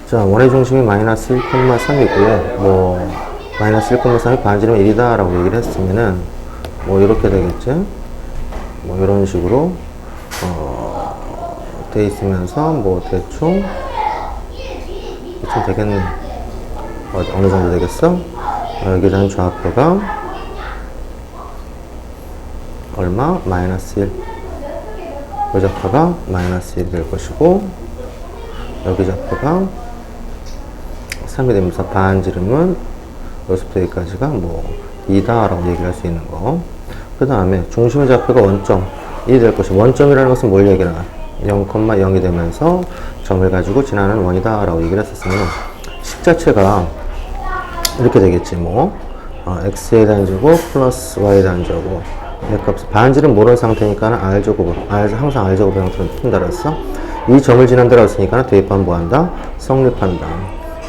자, 원의 중심이 마이너스 1,3이고요. 뭐 마이너스 1,3이 반지름 1이다 라고 얘기를 했으면은 뭐 이렇게 되겠지. 뭐 이런 식으로 돼 있으면서 뭐 대충 되겠네. 어느 정도 되겠어? 여기에 대한 좌표가 얼마? 마이너스 1. 그 좌표가 마이너스 1이 될 것이고, 여기 좌표가 3이 되면서 반지름은 여기서부터 여기까지가 뭐 2다 라고 얘기를 할 수 있는 거. 그 다음에 중심의 좌표가 원점 1이 될 것이고, 원점이라는 것은 뭘 얘기하나? 0,0이 되면서 점을 가지고 지나는 원이다 라고 얘기를 했었으면, 식 자체가 이렇게 되겠지. 뭐 x에 대한 제곱 플러스 y에 대한 제곱, 이 값 반지름 모르는 상태니까 r제곱, 항상 r제곱 형태로 푼다 그랬어. 이 점을 지난다고 했으니까 대입하면 뭐한다? 성립한다.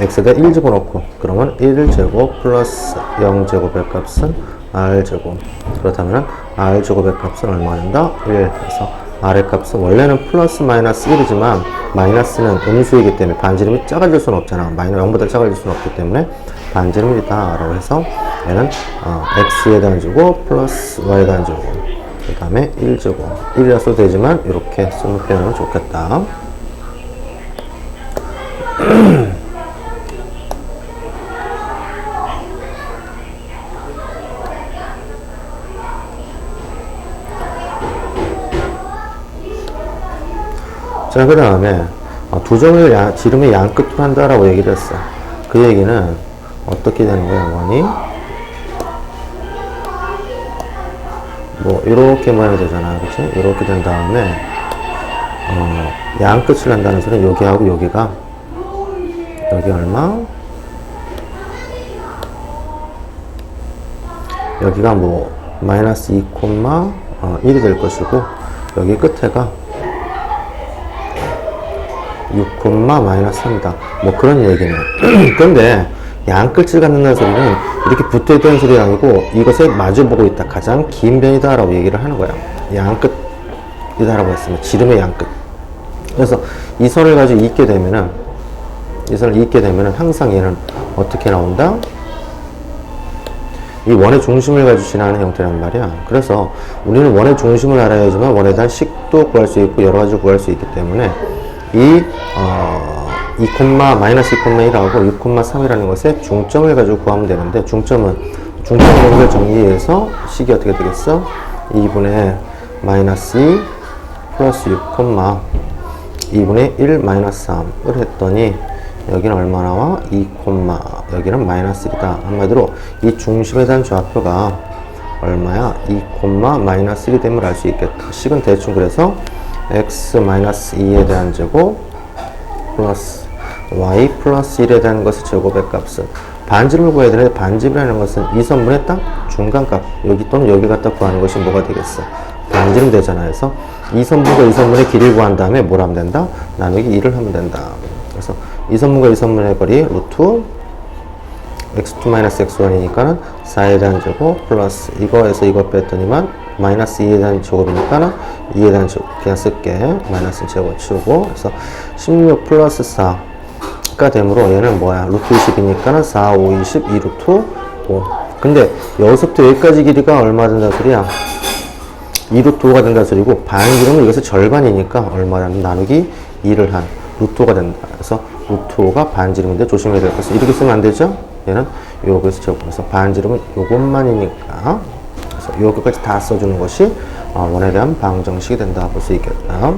x에다 1 집어넣고, 그러면 1제곱 플러스 0제곱의 값은 r제곱. 그렇다면 r제곱의 값은 얼마 된다? 1. 그래서 r의 값은 원래는 플러스 마이너스 1이지만 마이너스는 음수이기 때문에 반지름이 작아질 수는 없잖아. 마이너스 0보다 작아질 수는 없기 때문에 반지름이 있다 라고 해서 얘는 x에 대한 제곱 플러스 y에 대한 제곱, 그 다음에 1제곱 1이라 써도 되지만 이렇게 쓰는 표현하면 좋겠다. 자, 그 다음에 두 점을 지름의 양끝으로 한다라고 얘기를 했어. 그 얘기는 어떻게 되는 거야? 원이 뭐 이렇게 모양이 되잖아, 그치? 이렇게 된 다음에 양끝을 한다는 소리는 여기하고 여기가, 여기 얼마? 여기가 뭐 마이너스 2,1이 될 것이고, 여기 끝에가 6, 마이너스 3이다. 뭐 그런 얘기네. 그런데 양끝을 갖는다는 소리는 이렇게 붙어있다는 소리가 아니고 이것에 마주보고 있다. 가장 긴 변이다 라고 얘기를 하는 거야. 양끝이다 라고 했으면 지름의 양끝. 그래서 이 선을 가지고 잇게 되면은, 이 선을 잇게 되면은 항상 얘는 어떻게 나온다? 이 원의 중심을 가지고 지나가는 형태란 말이야. 그래서 우리는 원의 중심을 알아야지만 원에 대한 식도 구할 수 있고 여러 가지 구할 수 있기 때문에 이 마이너스 2,1하고 6,3이라는 것의 중점을 가지고 구하면 되는데, 중점 공式정리해서 식이 어떻게 되겠어? 2분의 마이너스 2 플러스 2분의 1 마이너스 3을 했더니 여기는 얼마 나와? 2, 여기는 마이너스 1이다. 한마디로 이 중심에 대한 좌표가 얼마야? 2, 마이너스 1이 됨을 알 수 있겠다. 식은 대충 그래서 x 마이너스 2에 대한 제곱 플러스 y 플러스 1에 대한 것의 제곱의 값은, 반지름을 구해야 되는데 반지름이라는 것은 이 선분의 딱 중간값, 여기 또는 여기 갖다 구하는 것이 뭐가 되겠어? 반지름 되잖아. 그래서 이 선분과 이 선분의 길이를 구한 다음에 뭘 하면 된다? 나누기 2를 하면 된다. 그래서 이 선분과 이 선분의 거리 루트 x2 마이너스 x1이니까는 4에 대한 제곱 플러스 이거에서 이거 뺐더니만 마이너스 2에 대한 제곱이니까는 2에 대한 제곱 그냥 쓸게. 마이너스 제곱 치우고, 그래서 16 플러스 4가 되므로 얘는 뭐야? 루트 20이니까는 4, 5, 20, 2 루트 5. 근데 여기서부터 여기까지 길이가 얼마 된다 소리야? 2 루트 5가 된다 소리고, 반지름은 이것의 절반이니까 얼마나 나누기 2를 한 루트 5가 된다. 그래서 루트 5가 반지름인데 조심해야 될 것은 이렇게 쓰면 안 되죠? 얘는 요것을 제곱. 그래서 반지름은 요것만이니까, 그래서 요것까지 다 써주는 것이 원에 대한 방정식이 된다 볼 수 있겠다.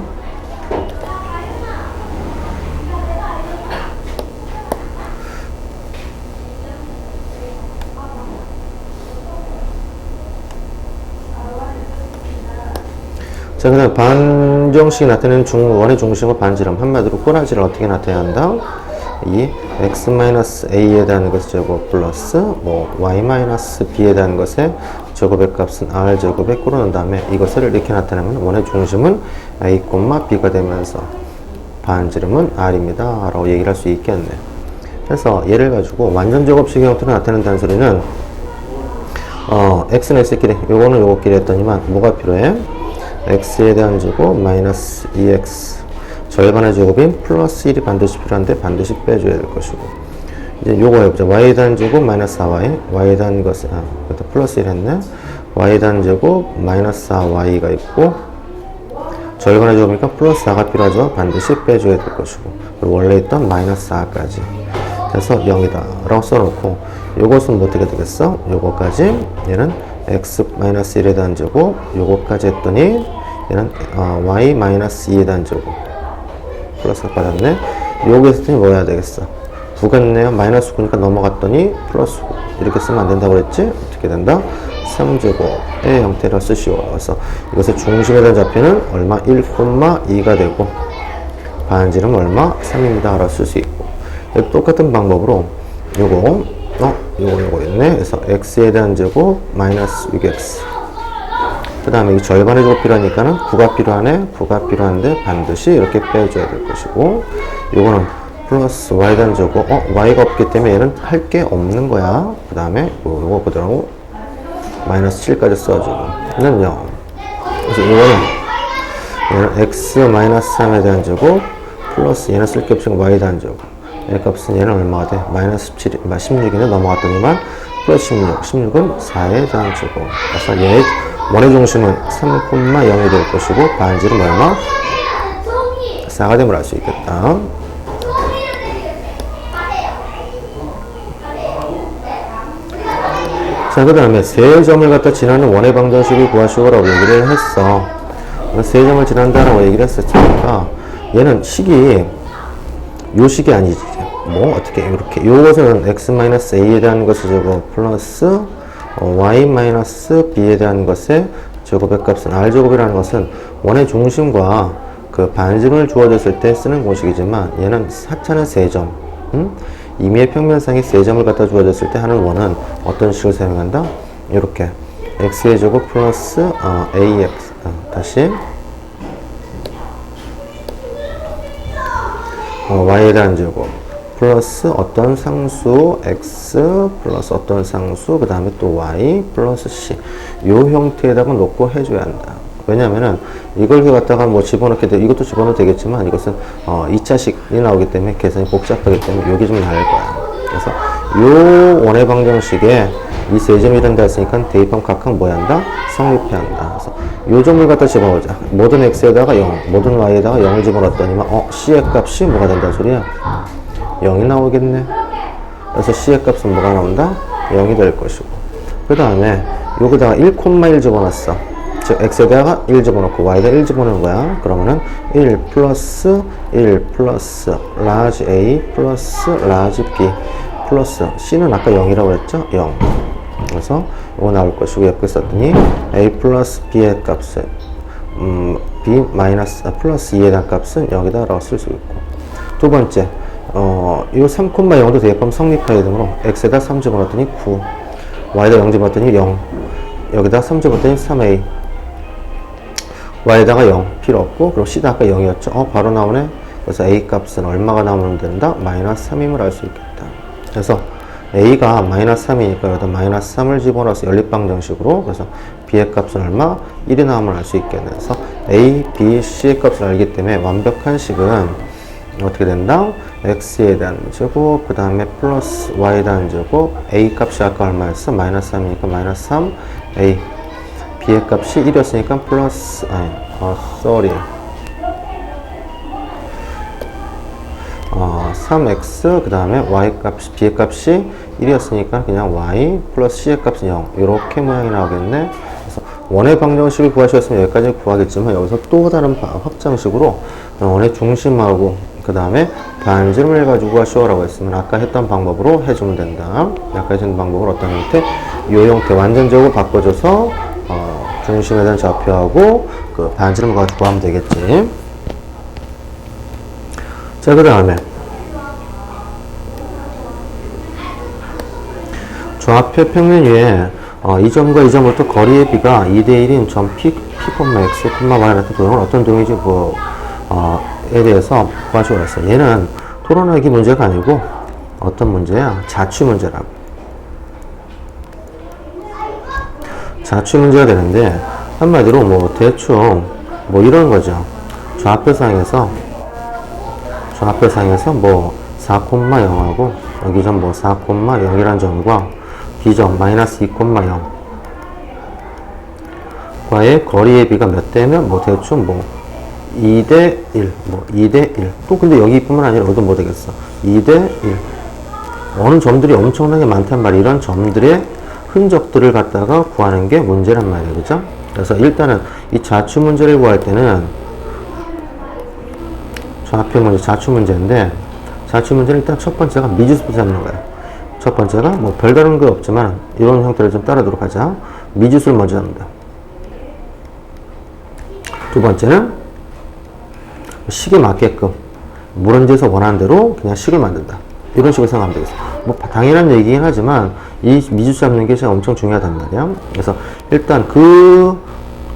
자, 그 다음 방정식이 나타내는 원의 중심과 반지름, 한마디로 꼬라지를 어떻게 나타내야 한다? 이 x-a에 대한 것의 제곱 플러스 뭐 y-b에 대한 것의 제곱의 값은 r제곱에 꾸려놓은 다음에 이것을 이렇게 나타내면 원의 중심은 a, b가 되면서 반지름은 r입니다 라고 얘기를 할 수 있겠네. 그래서 얘를 가지고 완전 제곱식의 형태로 나타낸다는 소리는 x는 x끼리, 요거는 요거끼리 했더니만 뭐가 필요해? x에 대한 제곱 마이너스 2x 절반의 제곱인 플러스 1이 반드시 필요한데 반드시 빼줘야 될 것이고, 이제 요거 해보자. y단 제곱 마이너스 4y, y단 것은 플러스 1 했네. y단 제곱 마이너스 4y가 있고, 절반의 제곱이니까 플러스 4가 필요하죠. 반드시 빼줘야 될 것이고, 그리고 원래 있던 마이너스 4까지 그래서 0이다 라고 써놓고, 요것은 뭐 어떻게 되겠어? 요거까지, 얘는 x-1의 단제곱, 요거까지 했더니 얘는 y-2의 단제곱 플러스가 빠졌네. 여기서 했더니 뭐 해야 되겠어? 9겠네요. 마이너스 9니까 넘어갔더니 플러스 9 이렇게 쓰면 안 된다고 그랬지? 어떻게 된다? 3제곱의 형태로 쓰시오. 그래서 이것의 중심에 대한 좌표는 얼마? 1,2가 되고 반지름 얼마? 3입니다 라고 쓸 수 있고, 똑같은 방법으로 요거 있네. 그래서 x에 대한 제곱 마이너스 6x, 그 다음에 이 절반의 제곱 필요하니까는 9가 필요하네. 9가 필요한데 반드시 이렇게 빼줘야 될 것이고, 요거는 플러스 y 단 제곱, y가 없기 때문에 얘는 할 게 없는 거야. 그 다음에 요거 그대로 마이너스 7까지 써주고, 얘는 0. 그래서 얘는 x 마이너스 3에 대한 제곱 플러스 얘는 쓸 게 없으니까 y 단 제곱, 얘 값은 얘는 얼마가 돼? 마이너스 16이네. 넘어갔더니만 플러스 16은 4에 대한 제곱. 그래서 얘의 원의 중심은 3,0이 될 것이고 반지름 얼마? 4가 됨을 알 수 있겠다. 자, 그 다음에 세 점을 갖다 지나는 원의 방정식을 구하시오라고 얘기를 했어. 세 점을 지난다라고 얘기를 했었으니까 얘는 식이 요 식이 아니지. 뭐 어떻게 이렇게 요것은 x-a에 대한 것의 제곱 플러스 y-b에 대한 것의 제곱의 값은 r제곱이라는 것은 원의 중심과 그 반지름을 주어졌을 때 쓰는 공식이지만, 얘는 하찮은 세점, 임의의 평면상의 세점을 갖다 주어졌을 때 하는 원은 어떤 식을 사용한다? 이렇게 x의 제곱 플러스 ax 다시 y에 대한 제곱 플러스 어떤 상수 x 플러스 어떤 상수 그 다음에 또 y 플러스 c, 요 형태에다가 놓고 해줘야 한다. 왜냐면은 이걸 갖다가 뭐 집어넣게 돼, 이것도 집어넣어도 되겠지만 이것은 2차식이 나오기 때문에 계산이 복잡하기 때문에 요게 좀 나을 거야. 그래서 요 원의 방정식에 이 세 점이 된다 했으니까 대입하면 각각 뭐 한다? 성립해야 한다. 그래서 요 점을 갖다 집어넣자. 모든 x에다가 0, 모든 y에다가 0을 집어넣었더니만 c의 값이 뭐가 된다 소리야? 0이 나오겠네. 그래서 c의 값은 뭐가 나온다? 0이 될 것이고, 그 다음에 여기다가 1,1 집어넣었어. 즉 x에다가 1 집어넣고 y에다가 1 집어넣는 거야. 그러면은 1 플러스 라지 a 플러스 라지 b 플러스 c는 아까 0이라고 그랬죠? 0. 그래서 이거 나올 것이고, 옆에 썼더니 a 플러스 b의 값은 b 마이너스 플러스 2에 대한 값은 여기다 라고 쓸 수 있고, 두 번째 이 3,0도 대입하면 성립하게 되므로 x에다 3 집어넣었더니 9, y에다 0 집어넣었더니 0, 여기다 3 집어넣었더니 3a, y에다가 0 필요 없고, 그리고 c도 아까 0이었죠. 바로 나오네. 그래서 a 값은 얼마가 나오면 된다? 마이너스 3임을 알 수 있겠다. 그래서 a가 마이너스 3이니까 여기다 마이너스 3을 집어넣어서 연립방정식으로, 그래서 b의 값은 얼마? 1이 나오면 알 수 있겠네. 그래서 a, b, c의 값을 알기 때문에 완벽한 식은 어떻게 된다? x에 대한 제곱, 그 다음에 플러스 y에 대한 제곱, a 값이 아까 얼마였어? 마이너스 3이니까 마이너스 3, a, b의 값이 1이었으니까 플러스, sorry. 3x, 그 다음에 y 값이, b의 값이 1이었으니까 그냥 y 플러스 c의 값은 0. 이렇게 모양이 나오겠네. 그래서 원의 방정식을 구하셨으면 여기까지 구하겠지만, 여기서 또 다른 확장식으로 원의 중심하고 그 다음에 반지름을 가지고 하시오라고 했으면 아까 했던 방법으로 해주면 된다. 아까 했던 방법으로 어떤 형태? 이 형태 완전적으로 바꿔줘서 중심에 대한 좌표하고 그 반지름을 가지고 하면 되겠지. 자, 그 다음에 좌표 평면 위에 이 점과 이 점부터 거리의 비가 2대1인 점 P, X, Y 같은 도형은 어떤 도형이지 에 대해서 구하시고 했어요. 얘는 토론하기 문제가 아니고 어떤 문제야? 자취 문제라고. 자취 문제가 되는데, 한마디로 뭐 대충 뭐 이런 거죠. 좌표상에서 좌표상에서 뭐 4,0하고 여기 점 뭐 4,0이란 점과 B점 마이너스 2,0 과의 거리의 비가 몇 대면 뭐 대충 뭐 2대 1, 뭐 2대 1. 또 근데 여기뿐만 아니라 어디 뭐 되겠어? 2대 1. 어느 점들이 엄청나게 많단 말이야. 이런 점들의 흔적들을 갖다가 구하는 게 문제란 말이에요. 그죠? 그래서 일단은 이 자추 문제를 구할 때는 좌표 문제, 자추 문제인데 자추 문제는 일단 첫 번째가 미지수부터 잡는 거야. 첫 번째가 뭐 별다른 거 없지만 이런 형태를 좀 따르도록 하자. 미지수를 먼저 잡는다. 두 번째는 식에 맞게끔 물원지에서 원하는 대로 그냥 식을 만든다. 이런 식으로 생각하면 되겠어. 뭐 당연한 얘기긴 하지만 이 미지수 잡는 게 진짜 엄청 중요하단 말이야. 그래서 일단 그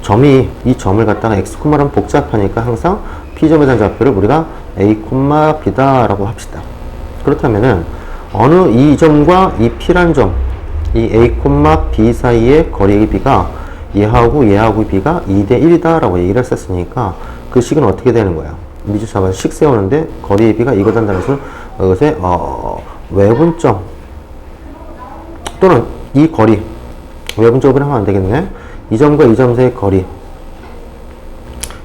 점이 이 점을 갖다가 x, 는 복잡하니까 항상 p점에 대한 좌표를 우리가 a, b다 라고 합시다. 그렇다면은 어느 이 점과 이 p란 점, 이 a, b 사이의 거리의 b가 얘하고 b가 2대 1이다 라고 얘기를 했었으니까 그 식은 어떻게 되는 거야? 미지수 잡아서 식 세우는데 거리의 b가 이거다 라는 것을 이것의 외분점 또는 이 거리 외분점으로 하면 안 되겠네. 이 점과 이 점 사이의 거리,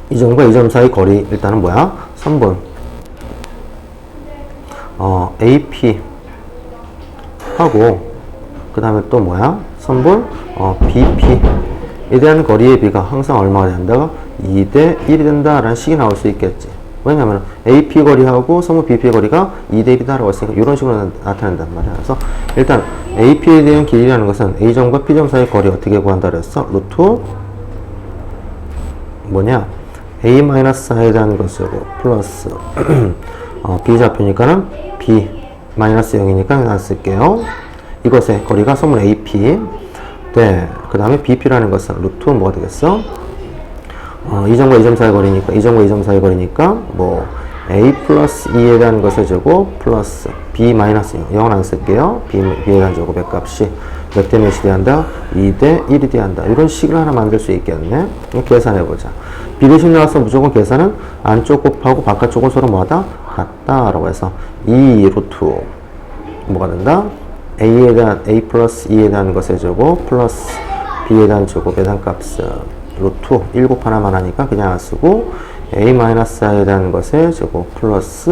이 점과 이 점 사이의 거리 일단은 뭐야? 선분 AP 하고 그 다음에 또 뭐야? 선분 BP에 대한 거리의 비가 항상 얼마가 된다고? 2대 1이 된다라는 식이 나올 수 있겠지. 왜냐면 AP 거리하고 선분 BP 거리가 2대 1이다라고 했으니까 이런 식으로 나타낸단 말이야. 그래서 일단 AP에 대한 길이라는 것은 A점과 P점 사이의 거리 어떻게 구한다 그랬어? 루트 뭐냐? A-4에 대한 것이고 플러스 B 좌표니까는 B 마이너스 0이니까 그냥 쓸게요. 이것의 거리가 선분 AP. 네. 그 다음에 BP라는 것은 루트 뭐가 되겠어? 이 점과 이 점 사이 거리니까, 이 점과 이 점 사이 거리니까, 뭐, A 플러스 2에 대한 것을 주고, 플러스 B 마이너스 0. 0은 안 쓸게요. B에 대한 제곱 값이 몇 대 몇이 돼한다? 2대 1이 돼한다. 이런 식을 하나 만들 수 있겠네. 계산해보자. B 대신 나와서 무조건 계산은 안쪽 곱하고 바깥쪽은 서로 뭐하다? 같다. 라고 해서 2 루트 뭐가 된다? A에 대한, A 플러스 2에 대한 것을 주고, 플러스 B에 대한 제곱에 대한 값은 루트 1 곱 하나만 하니까 그냥 안 쓰고 A-4에 대한 것에 제곱 플러스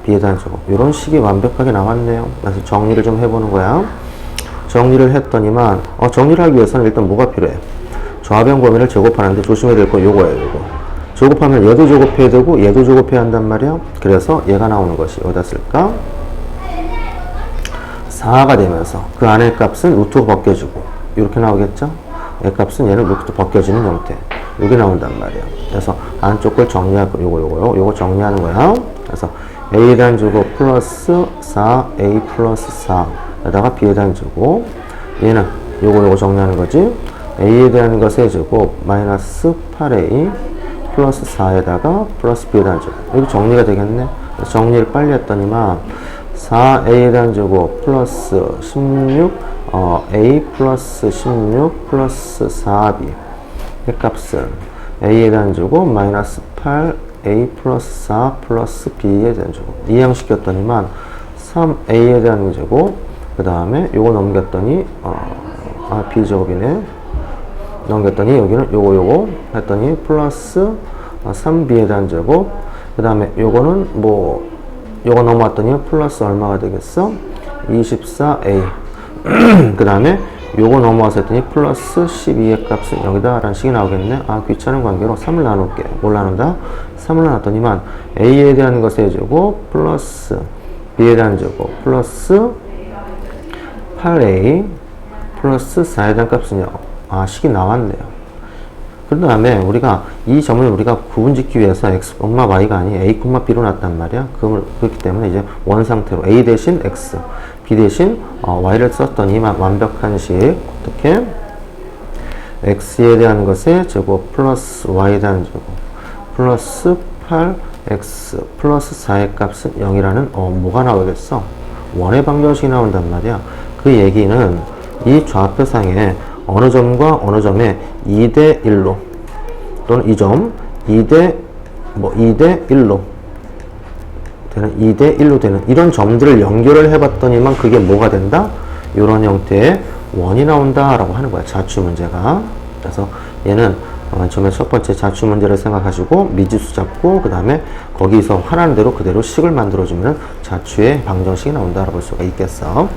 B에 대한 제곱 이런 식이 완벽하게 나왔네요. 그래서 정리를 좀 해보는 거야. 정리를 했더니만 정리를 하기 위해서는 일단 뭐가 필요해? 좌변 범위를 제곱하는데 조심해야 될 거 요거예요. 요거 제곱하면 얘도 제곱해야 되고 얘도 제곱해야 한단 말이야. 그래서 얘가 나오는 것이 어디다 쓸까? 4가 되면서 그 안에 값은 루트가 벗겨지고 이렇게 나오겠죠? 얘 값은 얘는 루트 벗겨지는 형태. 여기 나온단 말이야. 그래서 안쪽 걸 정리할 거, 요거 정리하는 거야. 그래서 A에 대한 주고 플러스 4, A 플러스 4. 에다가 B에 대한 주고, 얘는 요거 정리하는 거지. A에 대한 것에 주고, 마이너스 8A 플러스 4에다가 플러스 B에 대한 주고. 여기 정리가 되겠네. 정리를 빨리 했더니만, 4A에 대한 주고, 플러스 16, A 플러스 16 플러스 4B 이 값은 A에 대한 주고 마이너스 8 A 플러스 4 플러스 B에 대한 주고 이항시켰더니만 3A에 대한 주고 그 다음에 요거 넘겼더니 B제곱이네. 넘겼더니 여기는 요거 했더니 플러스 3B에 대한 제곱 그 다음에 요거는 뭐 요거 넘어왔더니 플러스 얼마가 되겠어? 24A 그 다음에 요거 넘어와서 했더니 플러스 12의 값은 여기다 라는 식이 나오겠네. 귀찮은 관계로 3을 나눌게. 뭘 나눈다? 3을 나눴더니만 A에 대한 것에 해주고 플러스 B에 대한 제곱 플러스 8A 플러스 4에 대한 값은요. 식이 나왔네요. 그 다음에 우리가 이 점을 우리가 구분짓기 위해서 x, y가 아닌 a, b로 놨단 말이야. 그렇기 때문에 이제 원 상태로 a 대신 x, b 대신 y를 썼더니만 완벽한 식. 어떻게? x에 대한 것에 제곱 플러스 y에 대한 제곱 플러스 8x 플러스 4의 값은 0이라는 뭐가 나오겠어? 원의 방정식이 나온단 말이야. 그 얘기는 이 좌표상에 어느 점과 어느 점에 2대 1로 또는 이 점 2대 1로 되는 2대 1로 되는 이런 점들을 연결을 해봤더니만 그게 뭐가 된다? 이런 형태의 원이 나온다 라고 하는 거야. 자추 문제가. 그래서 얘는 처음에 첫 번째 자추 문제를 생각하시고 미지수 잡고 그 다음에 거기서 하라는 대로 그대로 식을 만들어주면 자추의 방정식이 나온다라고 볼 수가 있겠어.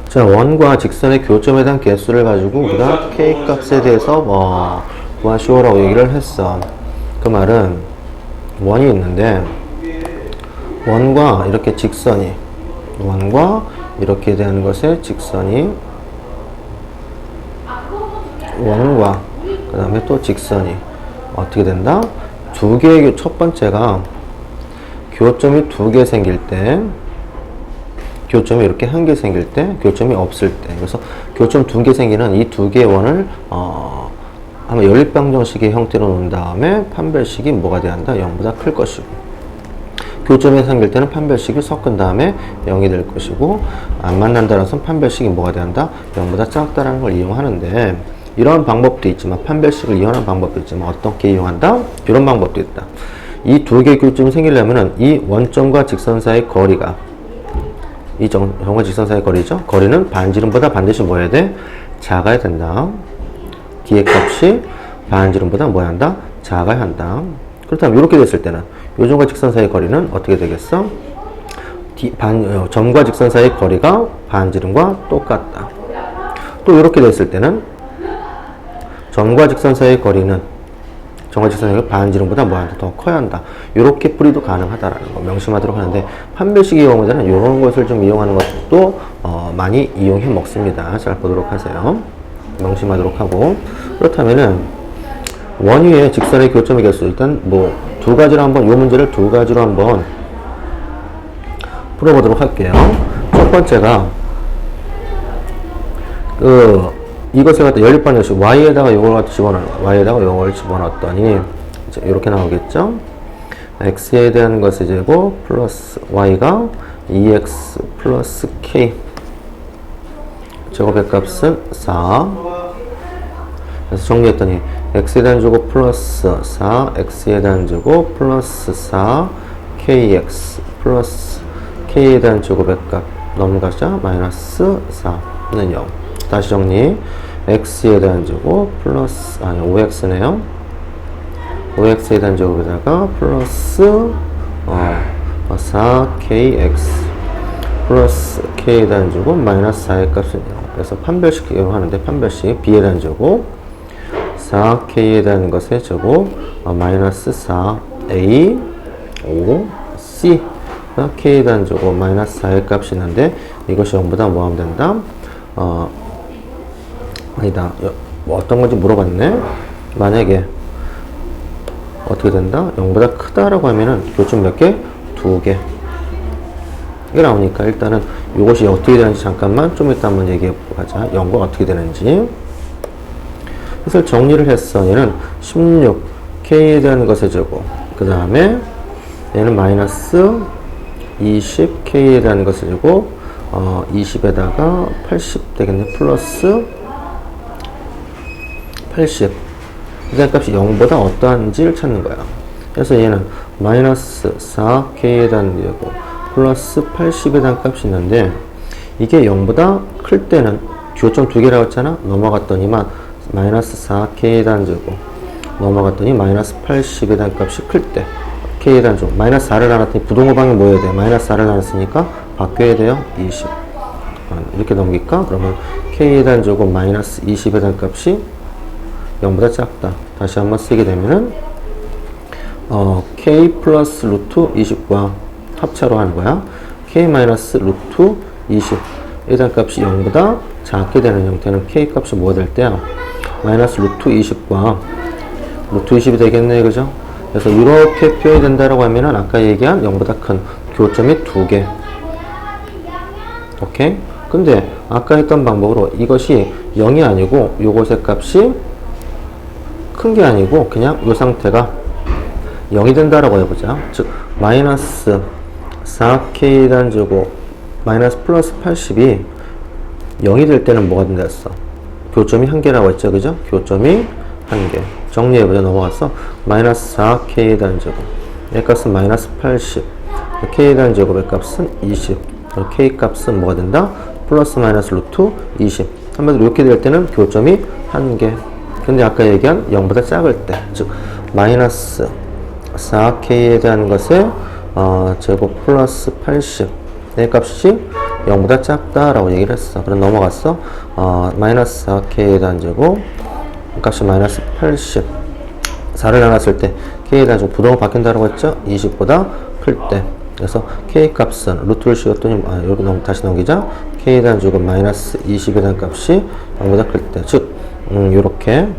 자, 원과 직선의 교점에 대한 개수를 가지고 우리가 K 값에 대해서 구하시오라고 얘기를 했어. 그 말은 원이 있는데 원과 이렇게 직선이 원과 이렇게 되는 것의 직선이 원과 그 다음에 또 직선이 어떻게 된다? 두 개의 첫 번째가 교점이 두 개 생길 때 교점이 이렇게 한 개 생길 때, 교점이 없을 때. 그래서 교점 두 개 생기는 이 두 개의 원을, 아마 연립방정식의 형태로 놓은 다음에 판별식이 뭐가 돼야 한다? 0보다 클 것이고. 교점이 생길 때는 판별식을 섞은 다음에 0이 될 것이고, 안 만난다라서 판별식이 뭐가 돼야 한다? 0보다 작다라는 걸 이용하는데, 이런 방법도 있지만, 판별식을 이용하는 방법도 있지만, 어떻게 이용한다? 이런 방법도 있다. 이 두 개의 교점이 생기려면은 이 원점과 직선 사이의 거리가 이 점과 직선 사이의 거리죠. 거리는 반지름보다 반드시 뭐 해야 돼? 작아야 된다. 뒤의 값이 반지름보다 뭐 해야 한다? 작아야 한다. 그렇다면 이렇게 됐을 때는 요 점과 직선 사이의 거리는 어떻게 되겠어? 점과 직선 사이의 거리가 반지름과 똑같다. 또 이렇게 됐을 때는 점과 직선 사이의 거리는 점과 직선 사이의 반지름보다 뭐 한다? 더 커야 한다. 이렇게 풀이도 가능하다라는 거 명심하도록 하는데 판별식의 경우에는 이런 것을 좀 이용하는 것도 많이 이용해 먹습니다. 잘 보도록 하세요. 명심하도록 하고 그렇다면은 원위의 직선의 교점의 개수 일단 뭐 두 가지로 한번 이 문제를 두 가지로 한번 풀어보도록 할게요. 첫 번째가 이것을 갖다 연립방정식 y에다가 요걸 갖다 y에다가 요걸 집어넣었더니 이제 이렇게 나오겠죠. x에 대한 것의 제곱 플러스 y가 2x 플러스 k 제곱의 값은 4. 그래서 정리했더니 x에 대한 제곱 플러스 4 x에 대한 제곱 플러스 4 kx 플러스 k에 대한 제곱의 값 넘어가자 마이너스 4는 0. 다시 정리. x에 대한 제곱 플러스 5x네요. 5x에 대한 제곱에다가 플러스 4kx 플러스 k에 대한 제곱 마이너스 4의 값은 0. 그래서 판별식 이용하는데 판별식 b에 대한 제곱 4k에 대한 것의 제곱 마이너스 4a 5c k에 대한 제곱 마이너스 4의 값이 있는데 이것이 0보다 뭐 하면 된다? 아니다. 뭐 어떤 건지 물어봤네. 만약에 어떻게 된다? 0보다 크다라고 하면은 교점 몇 개? 2개. 이게 나오니까 일단은 이것이 어떻게 되는지 잠깐만 좀 이따 한번 얘기해 보고 가자. 0과 어떻게 되는지. 그래서 정리를 했어. 얘는 16 k에 대한 것의 제곱. 그 다음에 얘는 마이너스 20 k에 대한 것의 제곱. 20에다가 80 되겠네. 플러스 80. 그 다음 값이 0보다 어떠한지를 찾는 거야. 그래서 얘는 마이너스 4k에 대한 제곱 플러스 80에 대한 값이 있는데 이게 0보다 클 때는 교점 두 개라고 했잖아. 넘어갔더니만 마이너스 4k에 대한 제곱 넘어갔더니 마이너스 80에 대한 값이 클 때 k에 대한 제곱 마이너스 4를 나눴더니 부동호방이 뭐 해야 돼? 마이너스 4를 나눴으니까 바뀌어야 돼요. 20. 이렇게 넘길까? 그러면 k에 대한 제곱 마이너스 20에 대한 값이 0보다 작다. 다시 한번 쓰게 되면은 k 플러스 루트 20과 합차로 하는 거야. k 마이너스 루트 20에 대한 값이 0보다 작게 되는 형태는 k 값이 뭐가 될 때야? 마이너스 루트 20과 루트 20이 되겠네, 그죠? 그래서 이렇게 표현이 된다라고 하면은 아까 얘기한 0보다 큰 교점이 2개. 오케이? 근데 아까 했던 방법으로 이것이 0이 아니고 요것의 값이 큰 게 아니고 그냥 이 상태가 0이 된다라고 해보자. 즉 마이너스 4k 단제곱 마이너스 플러스 80이 0이 될 때는 뭐가 된다 했어? 교점이 1개라고 했죠, 그죠? 교점이 1개. 정리해보자. 넘어갔어. 마이너스 4k 단제곱 얘 값은 마이너스 80, k 단제곱의 값은 20, k 값은 뭐가 된다? 플러스 마이너스 루트 20. 한마디로 이렇게 될 때는 교점이 1개. 근데 아까 얘기한 0보다 작을 때, 즉 마이너스 4k에 대한 것에 제곱 플러스 80 의 값이 0보다 작다라고 얘기를 했어. 그럼 넘어갔어. 마이너스 4k에 대한 제곱 값이 마이너스 80. 4를 나눴을 때 k에 대한 제곱 부동으로 바뀐다라고 했죠. 20보다 클 때. 그래서 k 값은 루트를 씌웠더니 여기 다시 넘기자. k에 대한 제곱 마이너스 20에 대한 값이 0보다 클 때. 즉 요렇게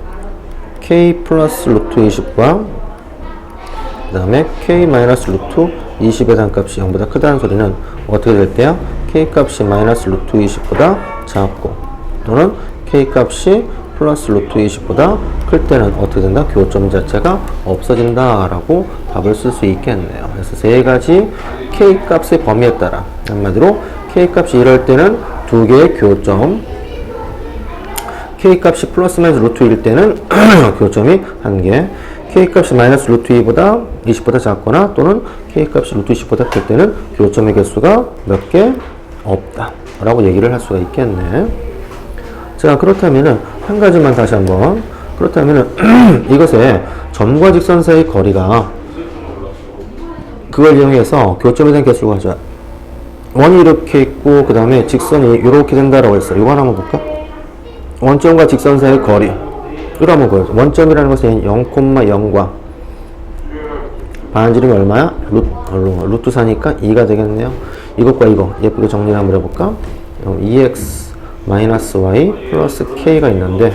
k 플러스 루트 20과 그 다음에 k 마이너스 루트 20에 대한 값이 0보다 크다는 소리는 어떻게 될 때야? k 값이 마이너스 루트 20보다 작고 또는 k 값이 플러스 루트 20보다 클 때는 어떻게 된다? 교점 자체가 없어진다 라고 답을 쓸 수 있겠네요. 그래서 세 가지 k 값의 범위에 따라 한마디로 k 값이 이럴 때는 두 개의 교점, k 값이 플러스 마이너스 루트 1일 때는 교점이 1개, k 값이 마이너스 루트 2보다 20보다 작거나 또는 k 값이 루트 20보다 클 때는 교점의 개수가 몇 개 없다 라고 얘기를 할 수가 있겠네. 자, 그렇다면은 한 가지만 다시 한번, 그렇다면은 이것의 점과 직선 사이 거리가 그걸 이용해서 교점에 대한 개수가 하자. 원이 이렇게 있고 그 다음에 직선이 이렇게 된다라고 했어. 이거 하나 한번 볼까? 원점과 직선 사이의 거리 이거 한번 보여줘. 원점이라는 것은 0,0과 반지름이 얼마야? 루트 4니까 2가 되겠네요. 이것과 이거 예쁘게 정리를 한번 해볼까? 2x 마이너스 y 플러스 k가 있는데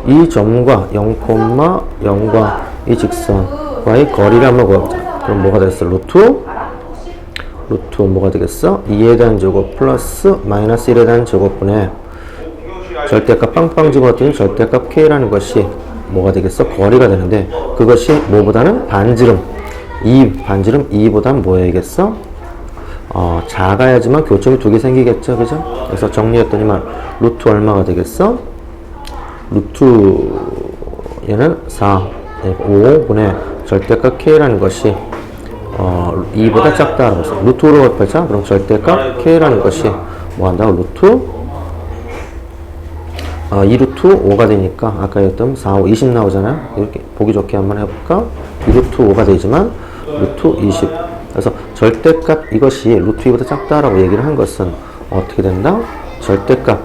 이 점과 0,0과 이 직선과의 거리를 한번 구해보자. 그럼 뭐가 되겠어? 루트 뭐가 되겠어? 2에 대한 제곱 플러스 마이너스 1에 대한 제곱분의 절대값 빵빵 집어넣더니 절대값 k라는 것이 뭐가 되겠어? 거리가 되는데 그것이 뭐보다는 반지름 2보다는 뭐야겠어? 작아야지만 교점이 두 개 생기겠죠, 그죠? 그래서 정리했더니만 루트 얼마가 되겠어? 루트 얘는 4, 5분의 절대값 k라는 것이 2보다 작다라고 했어. 루트로 곱하자. 그럼 절대값 k라는 것이 뭐 한다고? 루트 2루트 5가 되니까 아까 했던 4, 5, 20 나오잖아요. 이렇게 보기 좋게 한번 해볼까? 2루트 5가 되지만 루트 20. 그래서 절대값 이것이 루트 2보다 작다라고 얘기를 한 것은 어떻게 된다? 절대값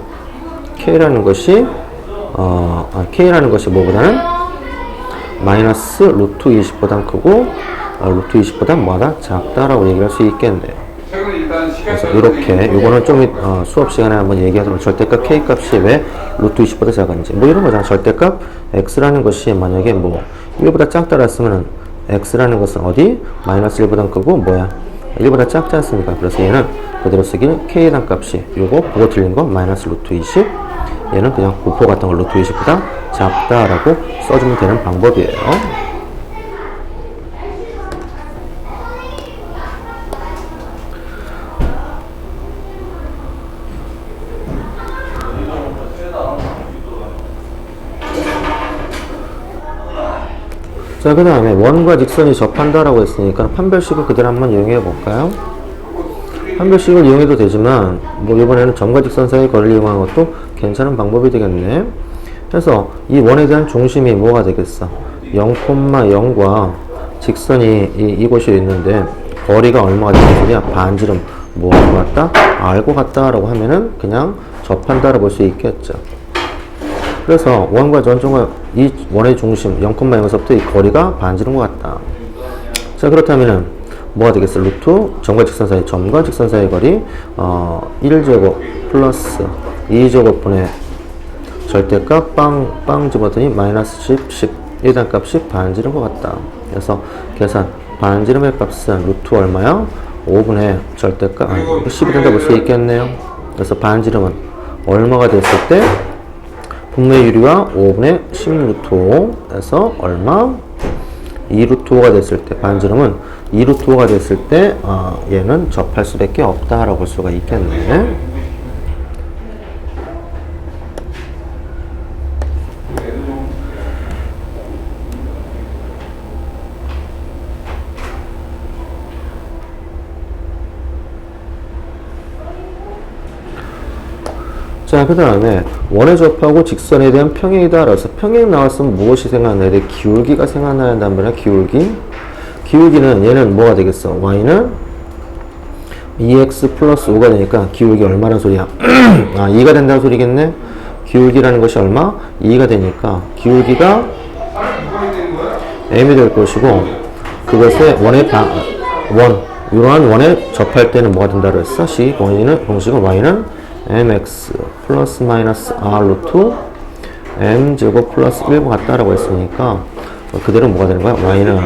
k라는 것이 k라는 것이 뭐보다는 마이너스 루트 20보다 크고 루트 20보다 뭐다? 작다라고 얘기할 수 있겠네요. 그래서 이렇게 요거는 좀 수업 시간에 한번 얘기하도록 절대값 k 값이 왜 루트 20보다 작은지 뭐 이런 거잖아. 절대값 x라는 것이 만약에 뭐 1보다 작다라 했으면은 x라는 것은 어디? 마이너스 1보다 크고 뭐야? 1보다 작지 않습니까? 그래서 얘는 그대로 쓰기는 k에 대한 값이 요거 보고 틀린 거 마이너스 루트 20, 얘는 그냥 부호 같은 걸 루트 20보다 작다라고 써주면 되는 방법이에요. 자, 그 다음에 원과 직선이 접한다라고 했으니까 판별식을 그대로 한번 이용해 볼까요? 판별식을 이용해도 되지만 뭐 이번에는 점과 직선 사이의 거리를 이용하는 것도 괜찮은 방법이 되겠네. 그래서 이 원에 대한 중심이 뭐가 되겠어? 0,0과 직선이 이곳이 있는데 거리가 얼마가 되는 소리야? 반지름 뭐 알고 같다? 알고 같다라고 하면은 그냥 접한다라고 볼 수 있겠죠. 그래서 원과 전점과 이 원의 중심 0,0에서부터 이 거리가 반지름과 같다. 자, 그렇다면은 뭐가 되겠어? 루트 점과 직선 사이, 점과 직선 사이의 거리 1제곱 플러스 2제곱분의 절대값 빵 집어더니 마이너스 10 1단값이 반지름 것 같다. 그래서 계산 반지름의 값은 루트 얼마야? 5분의 절대값 10이 된다 볼 수 있겠네요. 그래서 반지름은 얼마가 됐을 때 분모의 유리와 5분의 10 루트 5에서 얼마? 2 루트 5가 됐을 때 반지름은 2 루트 5가 됐을 때 얘는 접할 수밖에 없다라고 볼 수가 있겠네. 자, 그 다음에 원에 접하고 직선에 대한 평행이다. 라서 평행 나왔으면 무엇이 생각나야 돼? 기울기가 생각나야 한단 말이야. 기울기는 얘는 뭐가 되겠어? y는 2x 플러스 5가 되니까 기울기 얼마나 소리야? 2가 된다는 소리겠네? 기울기라는 것이 얼마? 2가 되니까 기울기가 m이 될 것이고 그것의 이러한 원에 접할 때는 뭐가 된다 그랬어? 공식은 y는 mx 플러스 마이너스 r 루트 m 제곱 플러스 1과 같다라고 했으니까 그대로 뭐가 되는 거야? y는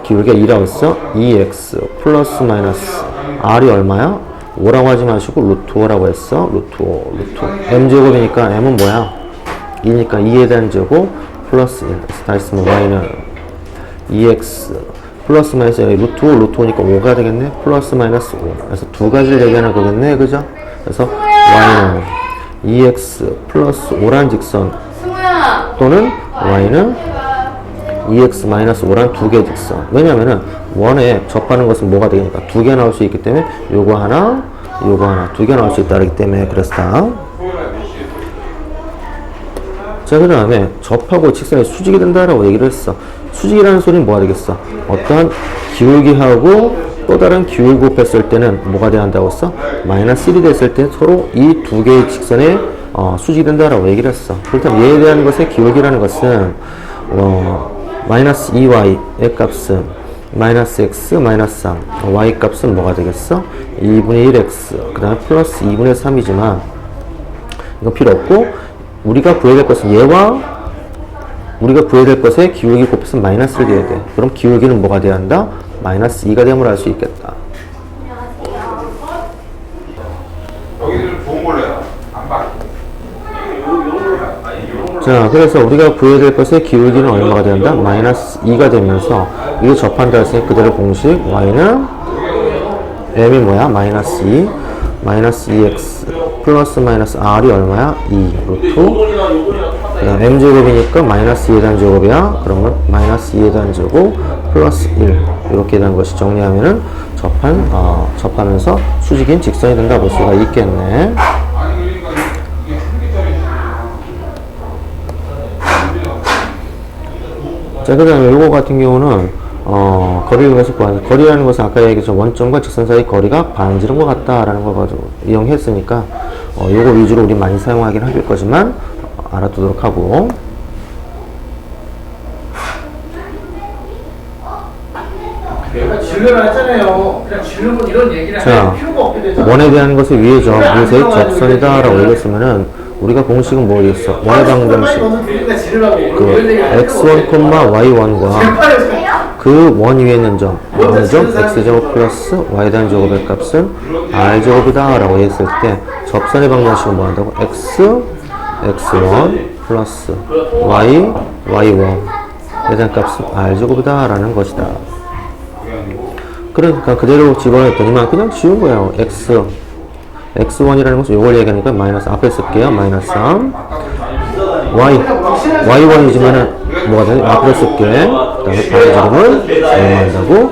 기울기가 2라고 했어? 2x 플러스 마이너스 r이 얼마야? 5라고 하지 마시고 루트 5라고 했어? 루트 5 m 제곱이니까 m은 뭐야? 2니까 2에 대한 제곱 플러스 1. 다시 쓰면 y는 2x 플러스 마이너스 루트 5니까 5가 되겠네? 플러스 마이너스 5. 그래서 두 가지를 얘기하는 거겠네? 그죠? 그래서 y는 2x 플러스 5란 직선 또는 y는 2x 마이너스 5란 두 개의 직선. 왜냐면은 원에 접하는 것은 뭐가 되니까 두 개 나올 수 있기 때문에 요거 하나 두 개 나올 수 있다기 때문에 그랬다. 자, 그 다음에 접하고 직선이 수직이 된다라고 얘기를 했어. 수직이라는 소리는 뭐가 되겠어? 어떠한 기울기하고 또 다른 기울기 곱했을 때는 뭐가 돼야 한다고 했어? 마이너스 1이 됐을 때 서로 이 두 개의 직선에 수직이 된다라고 얘기를 했어. 그렇다면 얘에 대한 것의 기울기라는 것은 마이너스 2y의 값은 마이너스 x 마이너스 3 y 값은 뭐가 되겠어? 2분의 1x 그 다음에 플러스 2분의 3이지만 이건 필요 없고 우리가 구해야 될 것은 우리가 구해야 될 것에 기울기 곱해서 마이너스를 돼야 돼. 그럼 기울기는 뭐가 돼야 한다? 마이너스 2가 됨을 알 수 있겠다. 여기는 좋은 걸로요. 안 봐. 자, 그래서 우리가 구해야 될 것의 기울기는 얼마가 된다? 마이너스 2가 되면서 이거 접한다 했으니 그대로 공식 y는 m이 뭐야? 마이너스 2 마이너스 2x 플러스 마이너스 r이 얼마야? 2 루트 m제곱이니까 마이너스 2에 대한 제곱이야. 그러면 마이너스 2에 대한 제곱 플러스 1 이렇게 된 것이 정리하면은 접하면서 수직인 직선이 된다 볼 수가 있겠네. 자, 그 다음에 요거 같은 경우는 거리를 이용해서 구하는 거리라는 것은 아까 얘기했죠. 원점과 직선 사이 거리가 반지름과 같다라는 걸 가지고 이용했으니까 요거 위주로 우리 많이 사용하긴 할 거지만 알아두도록 하고. 내가 진료를 했잖아요. 그냥 진료는 이런 얘기를 할 필요가 없게 되잖아. 원에 대한 것의 위에죠. 무쇠의 접선이다 라고 얘기했으면은 우리가 공식은 뭐였어? 원의 방정식 그 x1, y1과 그 원 위에 있는 점 어느 점 x제곱 플러스 y 대한 제곱의 값은 r제곱이다 라고 했을 때 접선의 방정식은 뭐 한다고? x1 플러스 y1에 대한 값은 r제곱이다 라는 것이다. 그러니까 그대로 집어넣었더니만 그냥 지운 거예요. x1이라는 것은 요걸 얘기하니까 마이너스 앞에 쓸게요. 마이너스 3 y1이지만은 뭐가 되냐? 앞에 쓸게. 그 다음에 반지름은 얼마 한다고?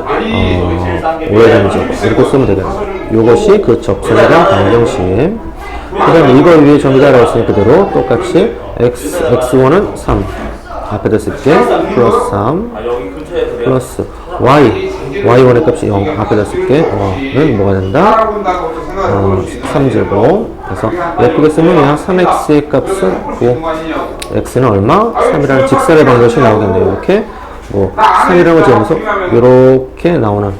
5에 대한 제곱 이렇게 쓰면 되겠네. 요것이 그 접선에 대한 방정식. 그 다음에 이거 위에 점이다 라고 했으니 그대로 똑같이 x1은 3 앞에다 쓸게. 플러스 3 플러스 y1의 값이 0 앞에다 쓸게. 는 뭐가 된다? 3제곱. 그래서 예쁘게 쓰면 그냥 3x의 값은 9 x는 얼마? 3이라는 직선의 방정식이 나오겠네요. 이렇게 뭐 3이라고 지으면서 이렇게 나오는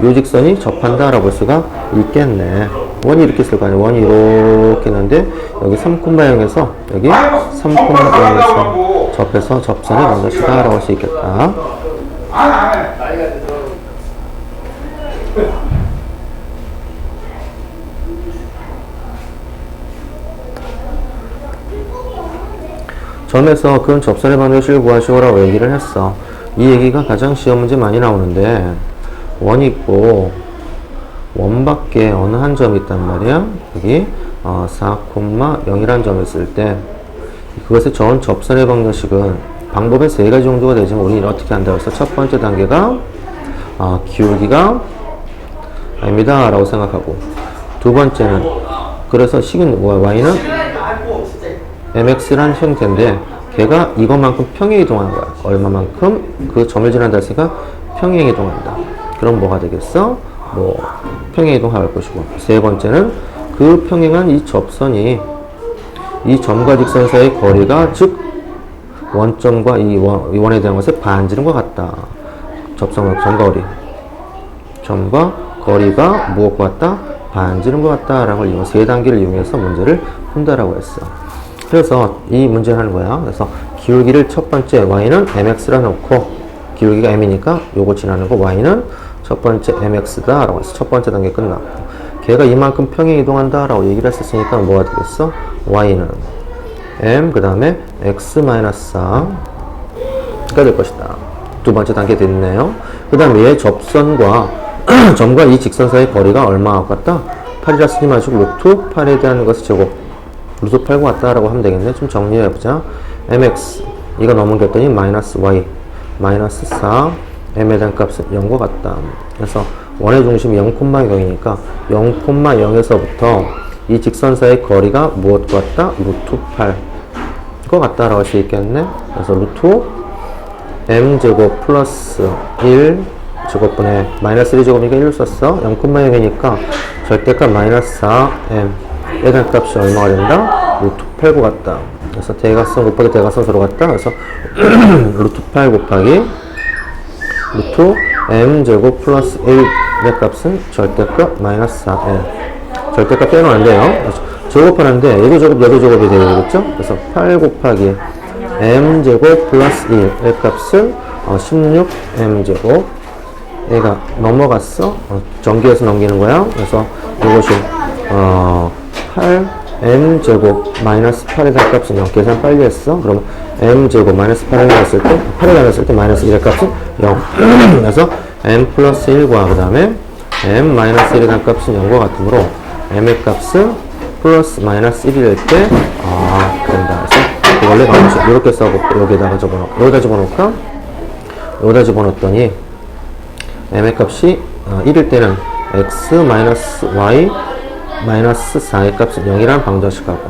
요 직선이 접한다 라고 볼 수가 있겠네. 원이 이렇게 쓸 거 아니야. 원이 이렇게 있는데 여기 3,0에서 여기 3,0에서 접해서 접선의 방정식이다 라고 할 수 있겠다. 안 해. 점에서 근 접선의 방정식을 구하시오라고 얘기를 했어. 이 얘기가 가장 시험 문제 많이 나오는데 원이 있고 원밖에 어느 한 점이 있단 말이야. 여기 4,0이라는 점을 쓸 때 그것의 전 접선의 방정식은 방법에 세 가지 정도가 되지만 우리는 어떻게 한다고 해서 첫 번째 단계가 기울기가 m이다 라고 생각하고, 두 번째는 그래서 식은 y는 mx란 형태인데 걔가 이것만큼 평행 이동하는 거야. 얼마만큼 그 점을 지난다 했으니까 평행 이동한다. 그럼 뭐가 되겠어? 뭐 평행 이동할 것이고, 세 번째는 그 평행한 이 접선이 이 점과 직선 사이의 거리가 즉 원점과 이 원에 대한 것의 반지름과 같다. 접선과 점과 거리, 점과 거리가 무엇과 같다? 반지름과 같다라는 걸 이용 세 단계를 이용해서 문제를 푼다라고 했어. 그래서 이 문제를 하는 거야. 그래서 기울기를 첫 번째 y는 mx라 놓고, 기울기가 m이니까 요거 지나는 거 y는 첫 번째 mx다 라고 했어. 첫 번째 단계 끝났고, 걔가 이만큼 평행 이동한다 라고 얘기를 했었으니까 뭐가 되겠어? y는 m 그 다음에 x-4가 될 것이다. 두 번째 단계 됐네요. 그 다음에 얘 접선과 점과 이 직선 사이의 거리가 얼마와 같다? 8이라 쓰지 마시고 루트 8에 대한 것을 제곱 루트 8과 같다라고 하면 되겠네. 좀 정리해보자. mx 이거 넘어갔더니 마이너스 y 마이너스 4 m에 대한 값은 0과 같다. 그래서 원의 중심이 0,0이니까 0,0에서부터 이 직선 사이의 거리가 무엇과 같다? 루트 8과 같다라고 할 수 있겠네. 그래서 루트 m제곱 플러스 1 제곱분의 마이너스 1제곱이니까 1을 썼어. 0,0이니까 절대값 마이너스 4m 에 대한 값이 얼마가 된다? 루트 8과 같다. 그래서 대각선 곱하기 대각선 서로 같다. 그래서 루트 8 곱하기 루트 m제곱 플러스 1의 값은 절대값 마이너스 4m. 절대값 빼면 안 돼요. 제곱하는데 얘도 제곱 얘도 제곱이 되겠죠? 그래서 8 곱하기 m제곱 플러스 1의 값은 16m제곱. 얘가 넘어갔어. 전기에서 넘기는 거야. 그래서 이것이 8m제곱 마이너스 8의 값은 0. 계산 빨리 했어. 그럼 m제곱 마이너스 8에 나눴을 때 8에 나눴을 때 마이너스 1의 값은 0. 그래서 m 플러스 1과 그 다음에 m 마이너스 1의 값은 0과 같으므로 m의 값은 플러스 마이너스 1일 때 된다. 그래서 원래 방식 이렇게 써볼게. 여기다가 집어넣고 여기다 집어넣을까? 여기다 집어넣었더니 m의 값이 1일 때는 x 마이너스 y 마이너스 4의 값은 0이라는 방정식하고,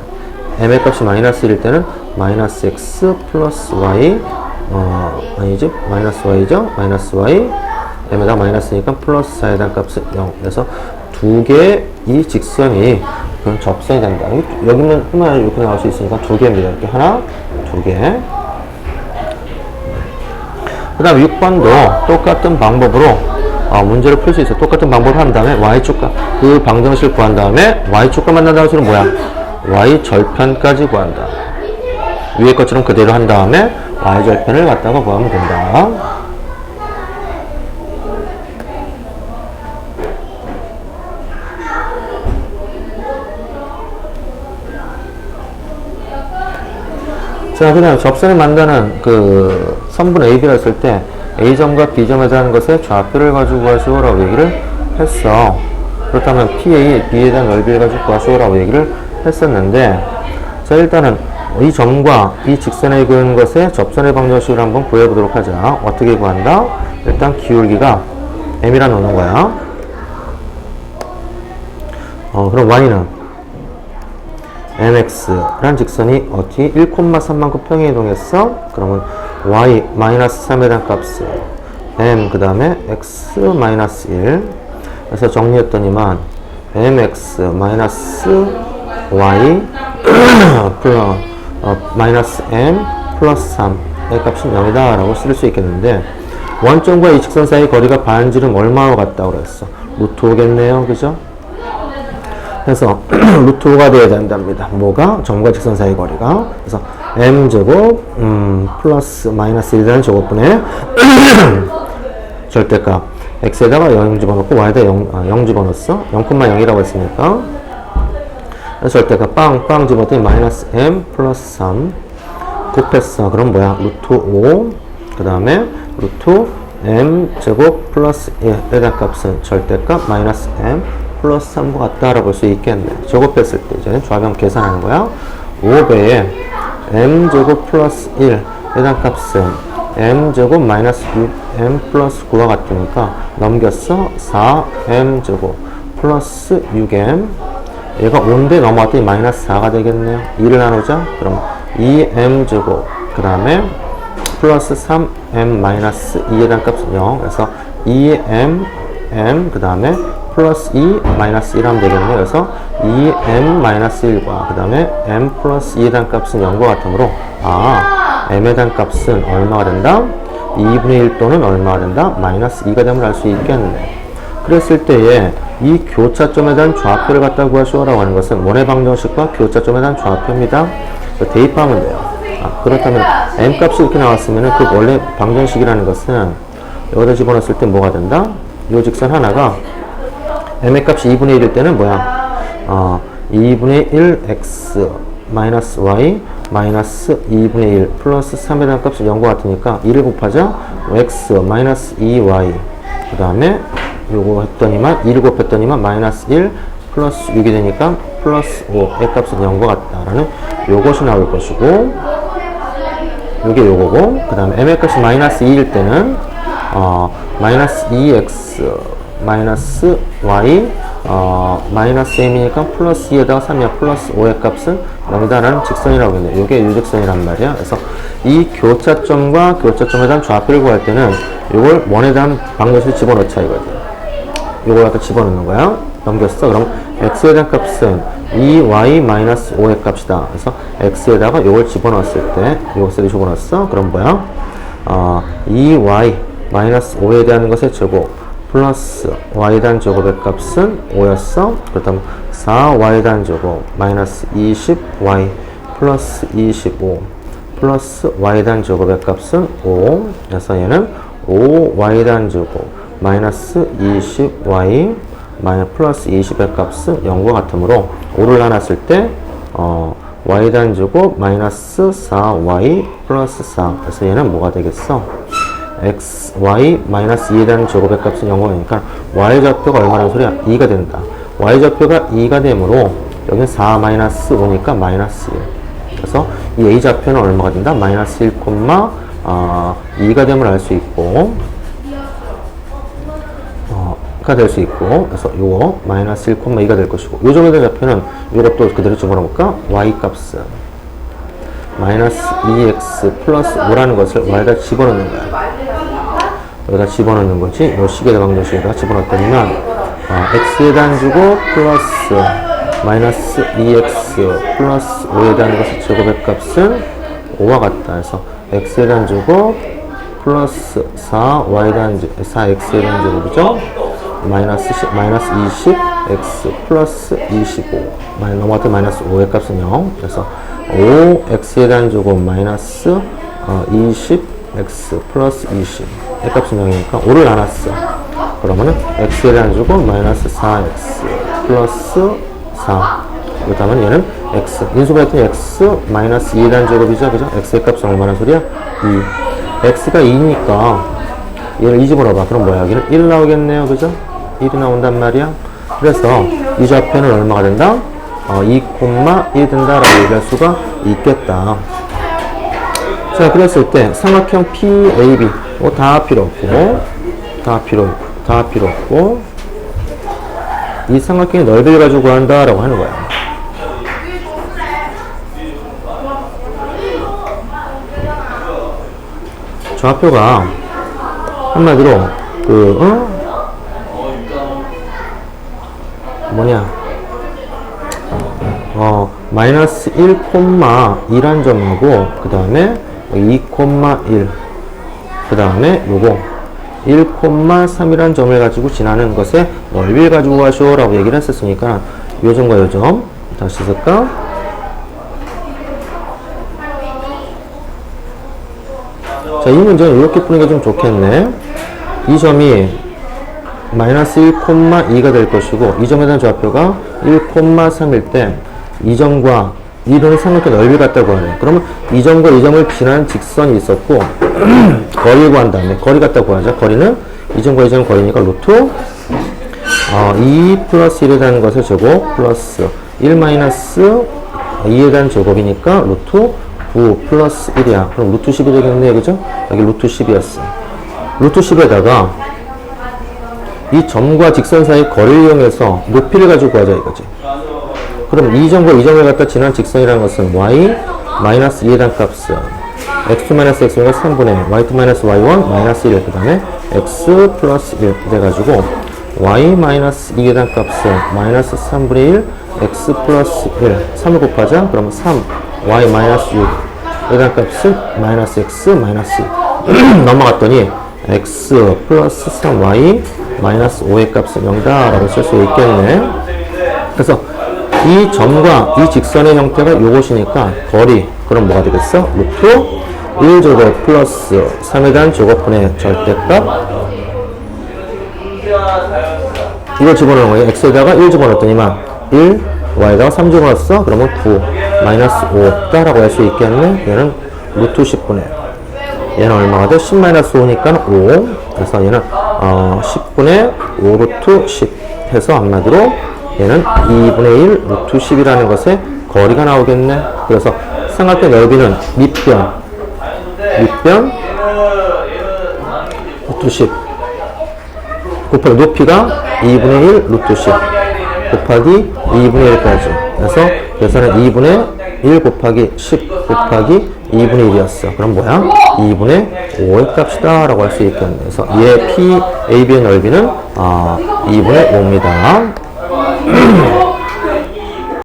m의 값이 마이너스 1일 때는 마이너스 x 플러스 y 아니지 마이너스 y죠. 마이너스 y m에다 마이너스니까 플러스 4에 대한 값은 0. 그래서 두 개의 이 직선이 그런 접선이 된다. 여기는 하나 이렇게 나올 수 있으니까 두 개입니다. 이렇게 하나 두 개. 그 다음 6번도 똑같은 방법으로 문제를 풀 수 있어요. 똑같은 방법을 한 다음에 y축과 그 방정식을 구한 다음에 y축과 만난다는 소리는 뭐야? y절편까지 구한다. 위에 것처럼 그대로 한 다음에 y절편을 갖다가 구하면 된다. 자, 그 다음 접선을 만드는 그 선분 AB를 했을 때 A점과 B점에 대한 것의 좌표를 가지고 구하시오라고 얘기를 했어. 그렇다면 PA, B에 대한 넓이를 가지고 구하시오라고 얘기를 했었는데, 자, 일단은 이 점과 이 직선에 그은 것의 접선의 방정식을 한번 구해보도록 하자. 어떻게 구한다? 일단 기울기가 M이라 놓는 거야. 그럼 Y는 mx란 직선이 어디 1,3만큼 평행 이동했어? 그러면 y 마이너스 3에 대한 값은 m 그 다음에 x 마이너스 1. 그래서 정리했더니만 mx 마이너스 y 마이너스 m 플러스 3의 값은 0이다 라고 쓸 수 있겠는데, 원점과 이 직선 사이 거리가 반지름 얼마와 같다고 그랬어? 루트 5겠네요. 그죠? 해서 루트 5가 돼야 된답니다. 뭐가? 점과 직선 사이 거리가. 그래서 m제곱 플러스 마이너스 1이라는 제곱분의 절대값 x에다가 0 집어넣고 y에다 0 집어넣었어. 0,0이라고 했으니까 절대값 빵 집어넣더니 마이너스 m 플러스 3 곱했어. 그럼 뭐야? 루트 5 그 다음에 루트 m 제곱 플러스 1에 대한 값은 절대값 마이너스 m 플러스 3과 같다라고 볼 수 있겠네. 제곱했을 때 이제 조합형 계산하는 거야. 5배에 m 제곱 플러스 1에 대한 값은 m 제곱 마이너스 6m 플러스 9와 같으니까 넘겼어. 4m 제곱 플러스 6m 얘가 5인데 넘어갔더니 마이너스 4가 되겠네요. 2를 나누자. 그럼 2m 제곱 그 다음에 플러스 3m 마이너스 2에 대한 값은 0. 그래서 2m m 그 다음에 플러스 2 마이너스 1 하면 되겠네요. 그래서 2m 마이너스 1과 그 다음에 m 플러스 2에 대한 값은 0과 같으므로 m에 대한 값은 얼마가 된다? 2분의 1 또는 얼마가 된다? 마이너스 2가 됨을 알 수 있겠네. 그랬을 때에 이 교차점에 대한 좌표를 갖다 구하시오라고 하는 것은 원의 방정식과 교차점에 대한 좌표입니다. 대입하면 돼요. 그렇다면 m 값이 이렇게 나왔으면 그 원래 방정식이라는 것은 여기다 집어넣었을 때 뭐가 된다? 이 직선 하나가 m의 값이 2분의 1일 때는 뭐야? 2분의 1 x 마이너스 y 마이너스 2분의 1 플러스 3에 대한 값이 0과 같으니까 2를 곱하자 x 마이너스 2y 그 다음에 요거 했더니만 2를 곱했더니만 마이너스 1 플러스 6이 되니까 플러스 5의 값은 0과 같다라는 요것이 나올 것이고 요게 요거고 그 다음에 m의 값이 마이너스 2일 때는 마이너스 2x 마이너스 y 마이너스 m이니까 플러스 2에다가 3이야. 플러스 5의 값은 0이다라는 직선이라고 했네. 이게 유직선이란 말이야. 그래서 이 교차점과 교차점에 대한 좌표를 구할 때는 이걸 원에 대한 방정식을 집어넣자 이거지. 이걸 갖다 집어넣는 거야. 넘겼어. 그럼 x에 대한 값은 2y 마이너스 5의 값이다. 그래서 x에다가 이걸 집어넣었을 때 이것을 집어넣었어. 그럼 뭐야? 2y 마이너스 5에 대한 것의 제곱 플러스 y에 대한 제곱의 값은 5였어. 그렇다면 4y에 대한 제곱 마이너스 20y 플러스 25 플러스 y에 대한 제곱의 값은 5. 그래서 얘는 5y에 대한 제곱 마이너스 20y 마이너스 플러스 20의 값은 0과 같으므로 5를 나눴을 때 y에 대한 제곱 마이너스 4y 플러스 4. 그래서 얘는 뭐가 되겠어? x, y, 마이너스 2에 대한 제곱의 값은 0이니까 y좌표가 얼마라는 소리야? 2가 된다. y좌표가 2가 되므로 여기는 4 마이너스 5니까 마이너스 1. 그래서 이 a좌표는 얼마가 된다? 마이너스 1, 2가 됨을 알 수 있고 가 될 수 있고 그래서 요거 마이너스 1, 2가 될 것이고 요 정도 된 좌표는 요것도 그대로 집어넣을까? y 값은 마이너스 2x 플러스 5라는 것을 y에다 집어넣는 거야. 여기다 집어넣는 거지. 요 시계의 방정식에다가 집어넣었더니만 x에 대한 주고 플러스 마이너스 2x 플러스 5에 대한 것의 제곱의 값은 5와 같다. 그래서 x에 대한 주고 플러스 4y에 대한 4x에 대한 제곱이죠. 마이너스 20 x 플러스 25 넘어갔더니 마이너스 5의 값은 0. 그래서 5x에 대한 제곱 마이너스 20 x 플러스 20 의 값은 0이니까 5를 나눴어. 그러면은 x에 대한 제곱 마이너스 4x 플러스 4 그렇다면 얘는 x 인수분해했더니 x 마이너스 2에 대한 제곱이죠. 그죠? x의 값은 얼마나 소리야? 2 x가 2니까 얘를 2 집어넣어봐. 그럼 뭐야? 여기는 1 나오겠네요. 그죠? 1이 나온단 말이야. 그래서 이 좌표는 얼마가 된다? 2,1 된다라고 얘기할 수가 있겠다. 자, 그랬을 때 삼각형 PAB 다 필요 없고 다 필요 없고 이 삼각형의 넓이를 가지고 구한다라고 하는 거야. 좌표가 한마디로 마이너스 1,2란 점하고 그 다음에 2,1 그 다음에 요거 1,3이라는 점을 가지고 지나는 것의 넓이를 가지고 가시오라고 얘기를 했었으니까 요점과 요점 다시 쓸까? 자, 이 문제는 이렇게 푸는 게 좀 좋겠네. 이 점이 마이너스 1,2가 될 것이고 이 점에 대한 좌표가 1,3일 때 이 점과 이론의 삼각형 넓이 같다고 하네. 그러면 이 점과 이 점을 지나는 직선이 있었고 거리를 구한 다음에 거리 같다고 하자. 거리는 이 점과 이 점 거리니까 루트 2 플러스 1에 대한 것의 제곱 플러스 1 마이너스 2에 대한 제곱이니까 루트 9 플러스 1이야. 그럼 루트 10이 되겠네, 그죠? 여기 루트 10이었어. 루트 10에다가 이 점과 직선 사이 거리를 이용해서 높이를 가지고 구하자 이거지. 그럼 이 점과 이 점을 갖다 지난 직선이라는 것은 y 마이너스 2에 대한 값은 x 마이너스 x가 3분의 y2 마이너스 y1 마이너스 1, 그 다음에 x 플러스 1 돼가지고 y 마이너스 2에 대한 값은 마이너스 3분의 1 x 플러스 1 3을 곱하자. 그러면 3 y 마이너스 6에 대한 값은 마이너스 x 마이너스 2 넘어갔더니 x 플러스 3y 마이너스 5의 값은 0다 라고 쓸 수 있겠네. 그래서 이 점과 이 직선의 형태가 요것이니까 거리, 그럼 뭐가 되겠어? 루트 1제곱 플러스 3에 대한 제곱분의 절대값, 이걸 집어넣는 거예요. x에다가 1 집어넣었더니만 1, y에다가 3 집어넣었어? 그러면 9 마이너스 5 라고 할 수 있겠네. 얘는 루트 10분의 얘는 얼마가 돼? 10 마이너스 5니까 5. 그래서 얘는 10분의 5 루트 10 해서 한마디로 얘는 2분의 1 루트 10이라는 것의 거리가 나오겠네. 그래서 삼각형 넓이는 밑변 루트 10 곱하기 높이가 2분의 1 루트 10 곱하기 2분의 1까지. 그래서 계산은 2분의 1 곱하기 10 곱하기 2분의 1이었어. 그럼 뭐야? 2분의 5의 값이다 라고 할 수 있겠네. 그래서 얘 P, AB의 넓이는 2분의 5입니다.